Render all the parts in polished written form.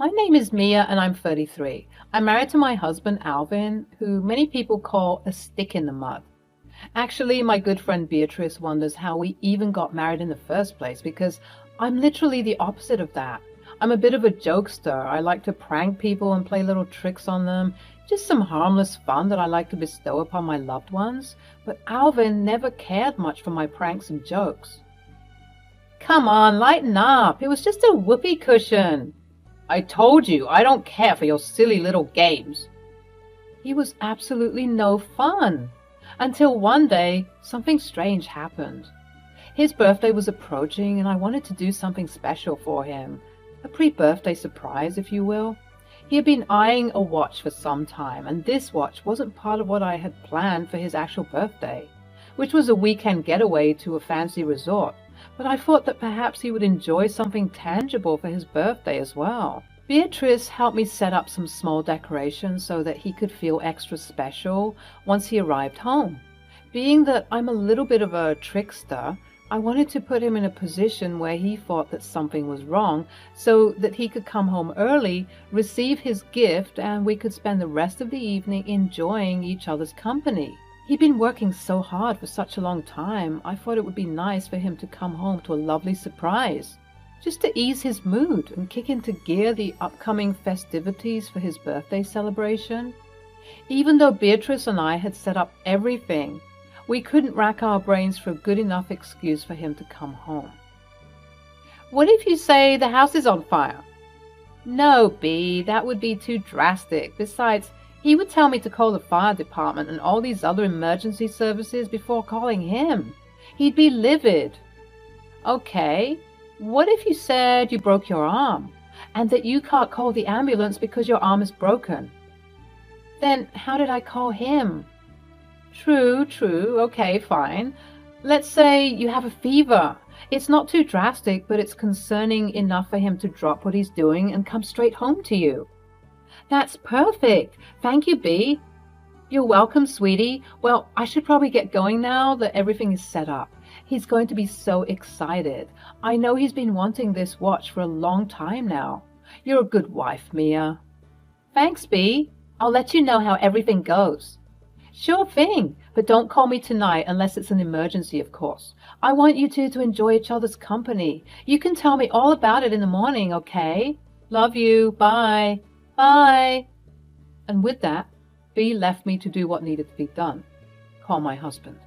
My name is Mia and I'm 33. I'm married to my husband Alvin, who many people call a stick in the mud. Actually, my good friend Beatrice wonders how we even got married in the first place because I'm literally the opposite of that. I'm a bit of a jokester. I like to prank people and play little tricks on them, just some harmless fun that I like to bestow upon my loved ones. But Alvin never cared much for my pranks and jokes. Come on, lighten up. It was just a whoopee cushion. I told you, I don't care for your silly little games. He was absolutely no fun. Until one day, something strange happened. His birthday was approaching and I wanted to do something special for him. A pre-birthday surprise, if you will. He had been eyeing a watch for some time, and this watch wasn't part of what I had planned for his actual birthday, which was a weekend getaway to a fancy resort. But I thought that perhaps he would enjoy something tangible for his birthday as well. Beatrice helped me set up some small decorations so that he could feel extra special once he arrived home. Being that I'm a little bit of a trickster, I wanted to put him in a position where he thought that something was wrong so that he could come home early, receive his gift, and we could spend the rest of the evening enjoying each other's company. He'd been working so hard for such a long time, I thought it would be nice for him to come home to a lovely surprise, just to ease his mood and kick into gear the upcoming festivities for his birthday celebration. Even though Beatrice and I had set up everything, we couldn't rack our brains for a good enough excuse for him to come home. What if you say the house is on fire? No, B, that would be too drastic. Besides, he would tell me to call the fire department and all these other emergency services before calling him. He'd be livid. Okay, what if you said you broke your arm and that you can't call the ambulance because your arm is broken? Then how did I call him? True. Okay, fine. Let's say you have a fever. It's not too drastic, but it's concerning enough for him to drop what he's doing and come straight home to you. That's perfect. Thank you, B. You're welcome, sweetie. Well, I should probably get going now that everything is set up. He's going to be so excited. I know he's been wanting this watch for a long time now. You're a good wife, Mia. Thanks, B. I'll let you know how everything goes. Sure thing, but don't call me tonight unless it's an emergency, of course. I want you two to enjoy each other's company. You can tell me all about it in the morning, okay? Love you. Bye. Bye. And with that, B left me to do what needed to be done. Call my husband.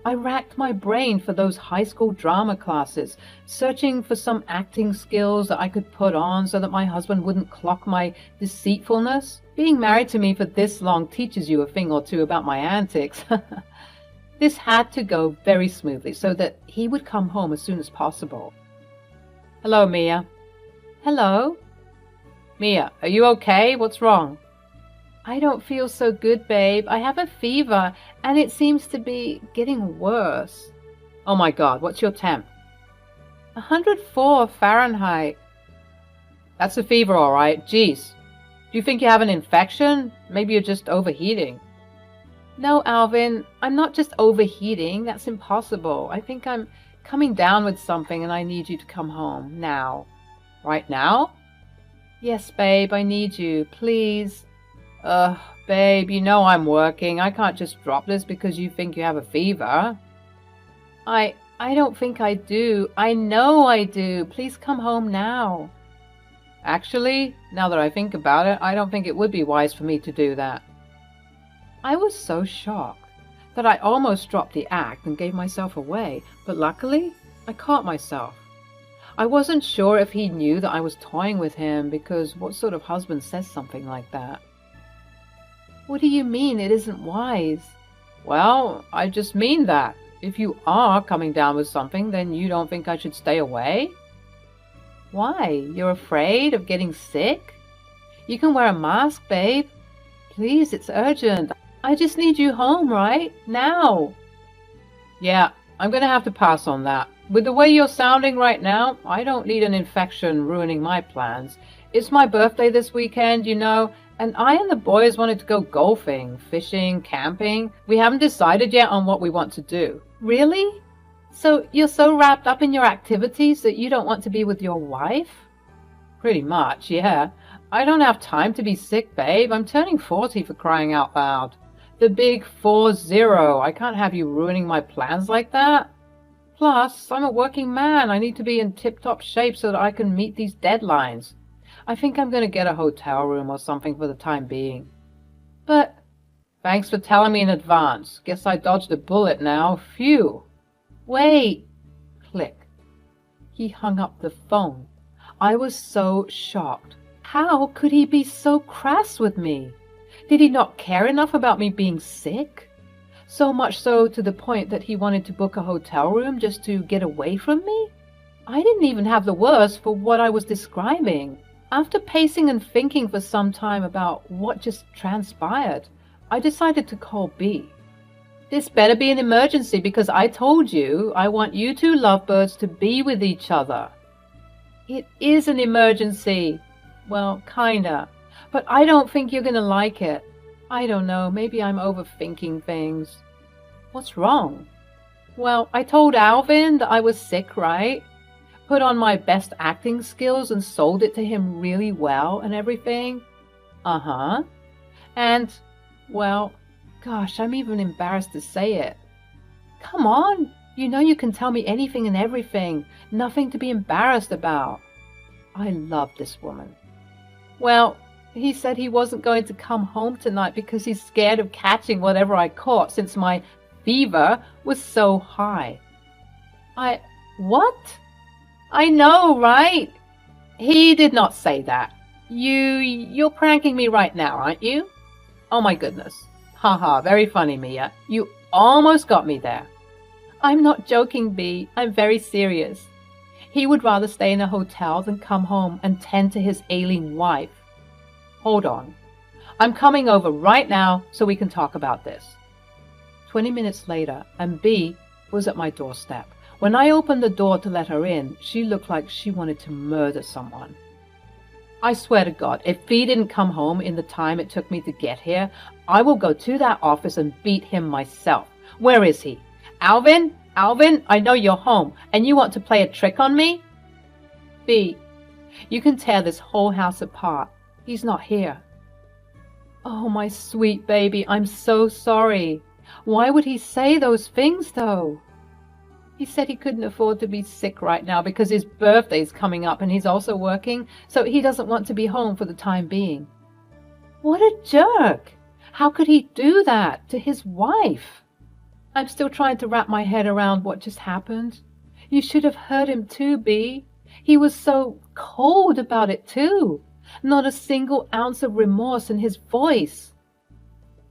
I racked my brain for those high school drama classes, searching for some acting skills that I could put on so that my husband wouldn't clock my deceitfulness. Being married to me for this long teaches you a thing or two about my antics. This had to go very smoothly so that he would come home as soon as possible. Hello, Mia. Hello? Mia, are you okay? What's wrong? I don't feel so good, babe. I have a fever, and it seems to be getting worse. Oh my God, what's your temp? 104 Fahrenheit. That's a fever, all right. Geez. Do you think you have an infection? Maybe you're just overheating. No, Alvin, I'm not just overheating. That's impossible. I think I'm coming down with something, and I need you to come home now. Right now? Yes, babe, I need you. Please. Babe, you know I'm working. I can't just drop this because you think you have a fever. I don't think I do. I know I do. Please come home now. Actually, now that I think about it, I don't think it would be wise for me to do that. I was so shocked that I almost dropped the act and gave myself away, but luckily, I caught myself. I wasn't sure if he knew that I was toying with him, because what sort of husband says something like that? What do you mean it isn't wise? Well, I just mean that. If you are coming down with something, then you don't think I should stay away? Why? You're afraid of getting sick? You can wear a mask, babe. Please, it's urgent. I just need you home, right? Now. Yeah, I'm going to have to pass on that. With the way you're sounding right now, I don't need an infection ruining my plans. It's my birthday this weekend, you know, and I and the boys wanted to go golfing, fishing, camping. We haven't decided yet on what we want to do. Really? So you're so wrapped up in your activities that you don't want to be with your wife? Pretty much, yeah. I don't have time to be sick, babe. I'm turning 40 for crying out loud. The big 40. I can't have you ruining my plans like that. Plus, I'm a working man. I need to be in tip-top shape so that I can meet these deadlines. I think I'm going to get a hotel room or something for the time being. But thanks for telling me in advance. Guess I dodged a bullet now. Phew. Wait. Click. He hung up the phone. I was so shocked. How could he be so crass with me? Did he not care enough about me being sick? So much so to the point that he wanted to book a hotel room just to get away from me? I didn't even have the words for what I was describing. After pacing and thinking for some time about what just transpired, I decided to call B. This better be an emergency because I told you I want you two lovebirds to be with each other. It is an emergency. Well, kinda. But I don't think you're gonna like it. I don't know, maybe I'm overthinking things. What's wrong? Well, I told Alvin that I was sick, right? Put on my best acting skills and sold it to him really well and everything. Uh-huh. And, well, gosh, I'm even embarrassed to say it. Come on, you know you can tell me anything and everything. Nothing to be embarrassed about. I love this woman. Well, he said he wasn't going to come home tonight because he's scared of catching whatever I caught since my fever was so high. What? I know, right? He did not say that. You're pranking me right now, aren't you? Oh my goodness. Haha, very funny, Mia. You almost got me there. I'm not joking, B. I'm very serious. He would rather stay in a hotel than come home and tend to his ailing wife. Hold on. I'm coming over right now so we can talk about this. 20 minutes later, and B was at my doorstep. When I opened the door to let her in, she looked like she wanted to murder someone. I swear to God, if B didn't come home in the time it took me to get here, I will go to that office and beat him myself. Where is he? Alvin? Alvin, I know you're home, and you want to play a trick on me? B, you can tear this whole house apart. He's not here. Oh, my sweet baby, I'm so sorry. Why would he say those things, though? He said he couldn't afford to be sick right now because his birthday's coming up and he's also working, so he doesn't want to be home for the time being. What a jerk! How could he do that to his wife? I'm still trying to wrap my head around what just happened. You should have heard him too, B. He was so cold about it too. Not a single ounce of remorse in his voice.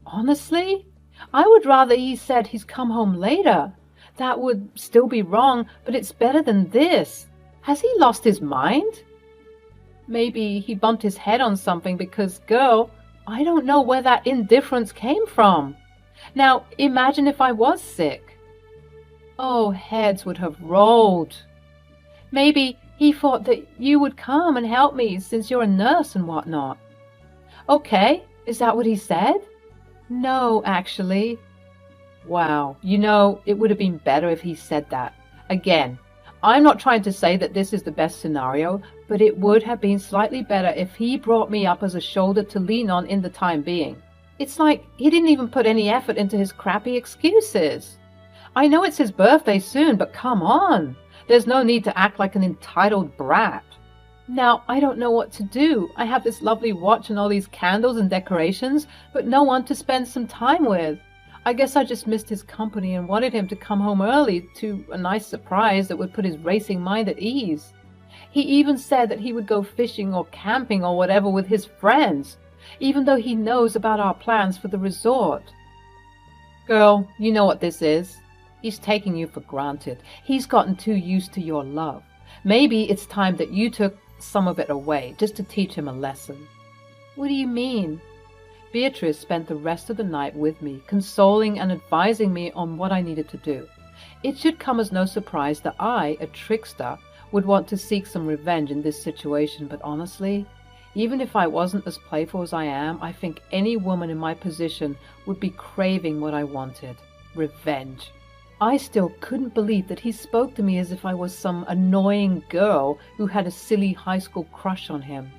Honestly, I would rather he said he's come home later. That would still be wrong, but it's better than this. Has he lost his mind? Maybe he bumped his head on something because, girl, I don't know where that indifference came from. Now, imagine if I was sick. Oh, heads would have rolled. Maybe he thought that you would come and help me since you're a nurse and whatnot. Okay, is that what he said? No, actually. Wow, you know, it would have been better if he said that. Again, I'm not trying to say that this is the best scenario, but it would have been slightly better if he brought me up as a shoulder to lean on in the time being. It's like he didn't even put any effort into his crappy excuses. I know it's his birthday soon, but come on. There's no need to act like an entitled brat. Now, I don't know what to do. I have this lovely watch and all these candles and decorations, but no one to spend some time with. I guess I just missed his company and wanted him to come home early to a nice surprise that would put his racing mind at ease. He even said that he would go fishing or camping or whatever with his friends, even though he knows about our plans for the resort. Girl, you know what this is. He's taking you for granted. He's gotten too used to your love. Maybe it's time that you took some of it away, just to teach him a lesson. What do you mean? Beatrice spent the rest of the night with me, consoling and advising me on what I needed to do. It should come as no surprise that I, a trickster, would want to seek some revenge in this situation, but honestly, even if I wasn't as playful as I am, I think any woman in my position would be craving what I wanted. Revenge. I still couldn't believe that he spoke to me as if I was some annoying girl who had a silly high school crush on him.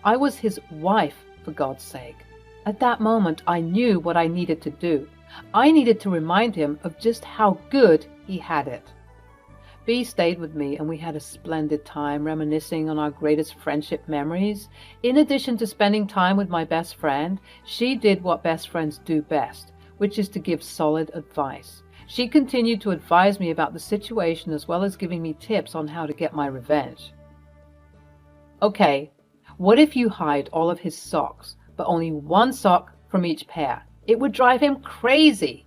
I was his wife, for God's sake. At that moment, I knew what I needed to do. I needed to remind him of just how good he had it. B stayed with me and we had a splendid time reminiscing on our greatest friendship memories. In addition to spending time with my best friend, she did what best friends do best, which is to give solid advice. She continued to advise me about the situation as well as giving me tips on how to get my revenge. Okay, what if you hide all of his socks, but only one sock from each pair? It would drive him crazy.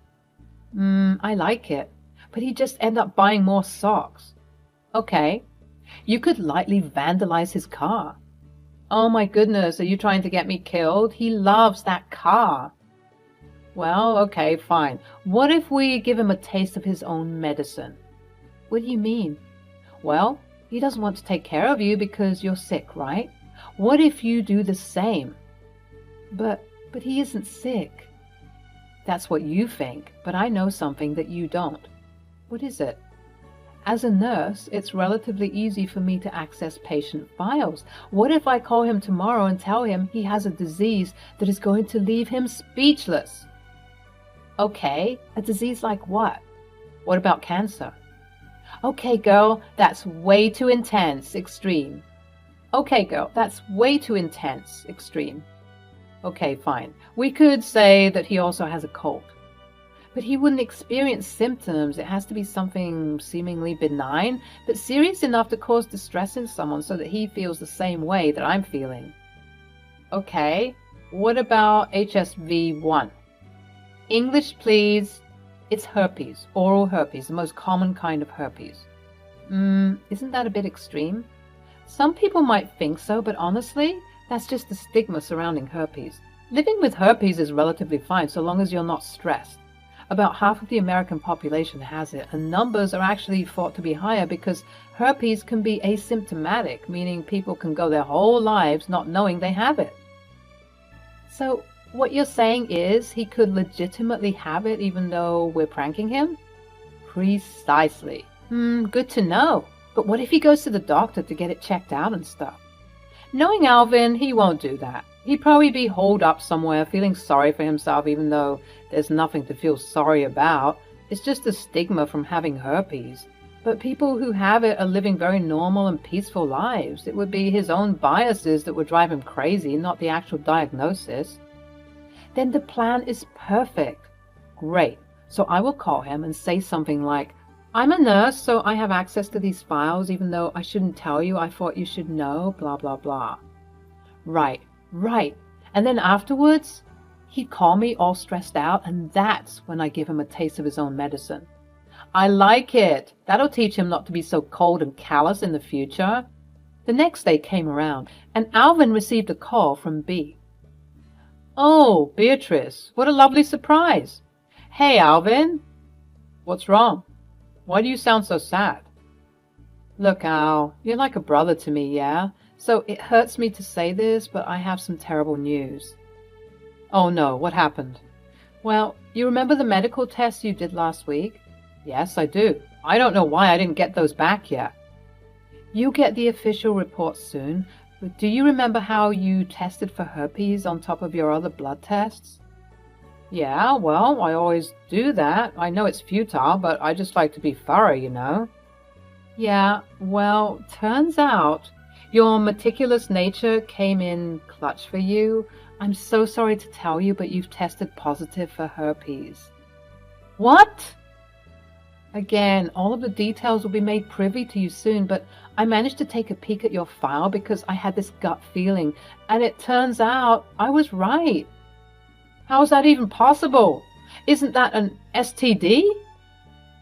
I like it. But he'd just end up buying more socks. Okay, you could lightly vandalize his car. Oh my goodness, are you trying to get me killed? He loves that car. Well, okay, fine. What if we give him a taste of his own medicine? What do you mean? Well, he doesn't want to take care of you because you're sick, right? What if you do the same? But he isn't sick. That's what you think, but I know something that you don't. What is it? As a nurse, it's relatively easy for me to access patient files. What if I call him tomorrow and tell him he has a disease that is going to leave him speechless? Okay, a disease like what? What about cancer? Okay, girl, that's way too intense, extreme. Okay, girl, that's way too intense, extreme. Okay, fine. We could say that he also has a cold. But he wouldn't experience symptoms. It has to be something seemingly benign, but serious enough to cause distress in someone so that he feels the same way that I'm feeling. Okay, what about HSV-1? English, please. It's herpes, oral herpes, the most common kind of herpes. Isn't that a bit extreme? Some people might think so, but honestly, that's just the stigma surrounding herpes. Living with herpes is relatively fine so long as you're not stressed. About half of the American population has it, and numbers are actually thought to be higher because herpes can be asymptomatic, meaning people can go their whole lives not knowing they have it. So what you're saying is he could legitimately have it even though we're pranking him? Precisely. Good to know. But what if he goes to the doctor to get it checked out and stuff? Knowing Alvin, he won't do that. He'd probably be holed up somewhere feeling sorry for himself even though there's nothing to feel sorry about. It's just a stigma from having herpes. But people who have it are living very normal and peaceful lives. It would be his own biases that would drive him crazy, not the actual diagnosis. Then the plan is perfect. Great. So I will call him and say something like, I'm a nurse, so I have access to these files even though I shouldn't tell you. I thought you should know, blah, blah, blah. Right. And then afterwards, he'd call me all stressed out, and that's when I give him a taste of his own medicine. I like it. That'll teach him not to be so cold and callous in the future. The next day came around, and Alvin received a call from B. Oh, Beatrice, what a lovely surprise. Hey, Alvin. What's wrong? Why do you sound so sad? Look, Al, you're like a brother to me, yeah? So it hurts me to say this, but I have some terrible news. Oh no, what happened? Well, you remember the medical tests you did last week? Yes, I do. I don't know why I didn't get those back yet. You'll get the official report soon, but do you remember how you tested for herpes on top of your other blood tests? Yeah, well, I always do that. I know it's futile, but I just like to be thorough, you know. Yeah, well, turns out your meticulous nature came in clutch for you. I'm so sorry to tell you, but you've tested positive for herpes. What? Again, all of the details will be made privy to you soon, but I managed to take a peek at your file because I had this gut feeling, and it turns out I was right. How is that even possible? Isn't that an STD?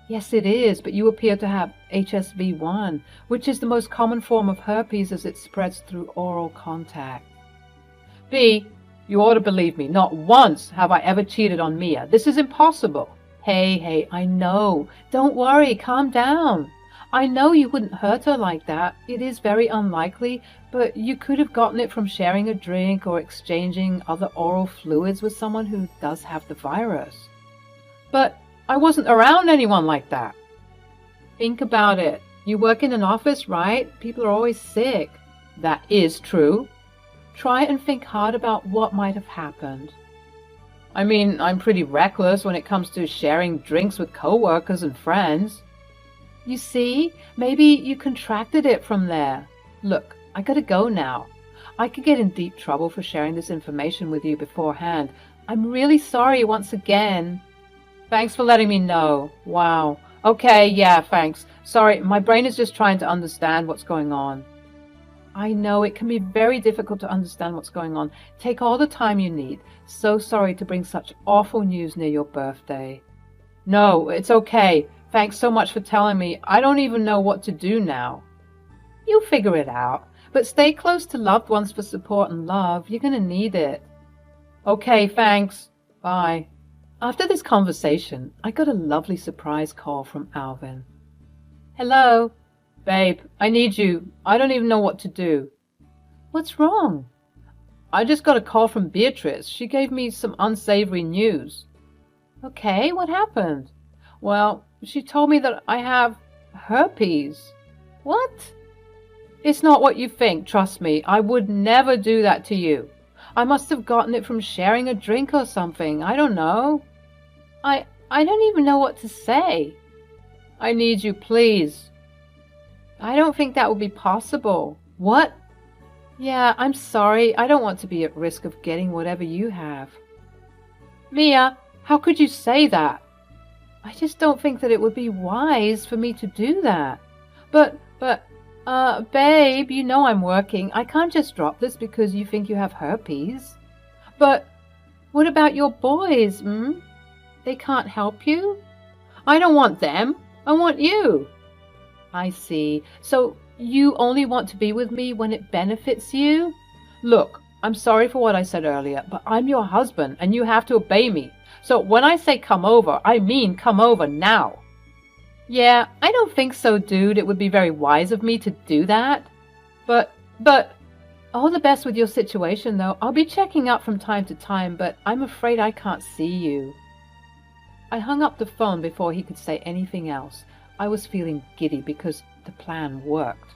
Yes, it is, but you appear to have HSV-1, which is the most common form of herpes as it spreads through oral contact. B, you ought to believe me. Not once have I ever cheated on Mia. This is impossible. Hey, I know. Don't worry, calm down. I know you wouldn't hurt her like that. It is very unlikely, but you could have gotten it from sharing a drink or exchanging other oral fluids with someone who does have the virus. But I wasn't around anyone like that. Think about it. You work in an office, right? People are always sick. That is true. Try and think hard about what might have happened. I mean, I'm pretty reckless when it comes to sharing drinks with coworkers and friends. You see, maybe you contracted it from there. Look, I gotta go now. I could get in deep trouble for sharing this information with you beforehand. I'm really sorry once again. Thanks for letting me know. Wow. Okay, yeah, thanks. Sorry, my brain is just trying to understand what's going on. I know it can be very difficult to understand what's going on. Take all the time you need. So sorry to bring such awful news near your birthday. No, it's okay. Thanks so much for telling me. I don't even know what to do now. You'll figure it out. But stay close to loved ones for support and love. You're going to need it. Okay, thanks. Bye. After this conversation, I got a lovely surprise call from Alvin. Hello? Babe, I need you. I don't even know what to do. What's wrong? I just got a call from Beatrice. She gave me some unsavory news. Okay, what happened? Well, she told me that I have herpes. What? It's not what you think, trust me. I would never do that to you. I must have gotten it from sharing a drink or something. I don't know. I don't even know what to say. I need you, please. I don't think that would be possible. What? Yeah, I'm sorry. I don't want to be at risk of getting whatever you have. Mia, how could you say that? I just don't think that it would be wise for me to do that. But, babe, you know I'm working. I can't just drop this because you think you have herpes. But what about your boys, They can't help you? I don't want them. I want you. I see. So you only want to be with me when it benefits you? Look, I'm sorry for what I said earlier, but I'm your husband and you have to obey me. So when I say come over, I mean come over now. Yeah, I don't think so, dude. It would be very wise of me to do that. But, all the best with your situation, though. I'll be checking up from time to time, but I'm afraid I can't see you. I hung up the phone before he could say anything else. I was feeling giddy because the plan worked.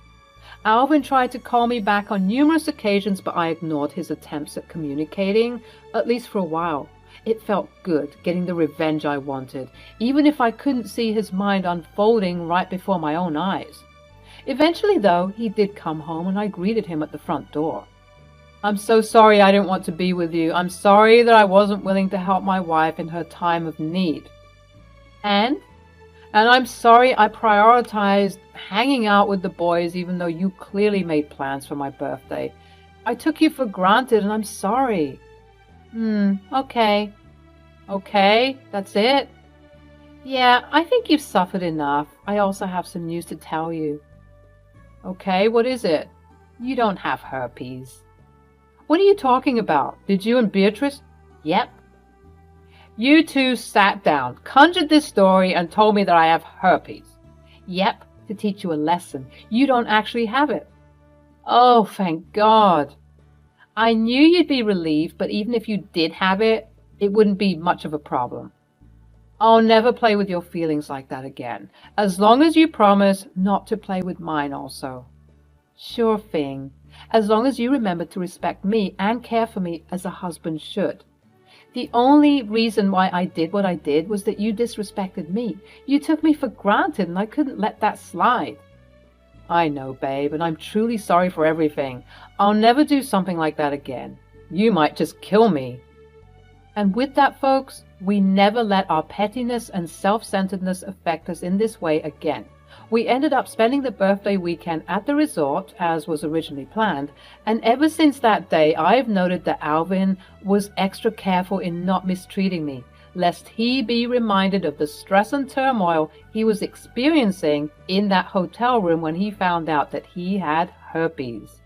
Alvin tried to call me back on numerous occasions, but I ignored his attempts at communicating, at least for a while. It felt good, getting the revenge I wanted, even if I couldn't see his mind unfolding right before my own eyes. Eventually, though, he did come home, and I greeted him at the front door. I'm so sorry I didn't want to be with you. I'm sorry that I wasn't willing to help my wife in her time of need. And I'm sorry I prioritized hanging out with the boys even though you clearly made plans for my birthday. I took you for granted and I'm sorry. Okay. Okay, that's it? Yeah, I think you've suffered enough. I also have some news to tell you. Okay, what is it? You don't have herpes. What are you talking about? Did you and Beatrice? Yep. You two sat down, conjured this story, and told me that I have herpes. Yep, to teach you a lesson. You don't actually have it. Oh, thank God. I knew you'd be relieved, but even if you did have it, it wouldn't be much of a problem. I'll never play with your feelings like that again, as long as you promise not to play with mine also. Sure thing, as long as you remember to respect me and care for me as a husband should. The only reason why I did what I did was that you disrespected me. You took me for granted and I couldn't let that slide. I know, babe, and I'm truly sorry for everything. I'll never do something like that again. You might just kill me. And with that, folks, we never let our pettiness and self-centeredness affect us in this way again. We ended up spending the birthday weekend at the resort, as was originally planned, and ever since that day, I've noted that Alvin was extra careful in not mistreating me, lest he be reminded of the stress and turmoil he was experiencing in that hotel room when he found out that he had herpes.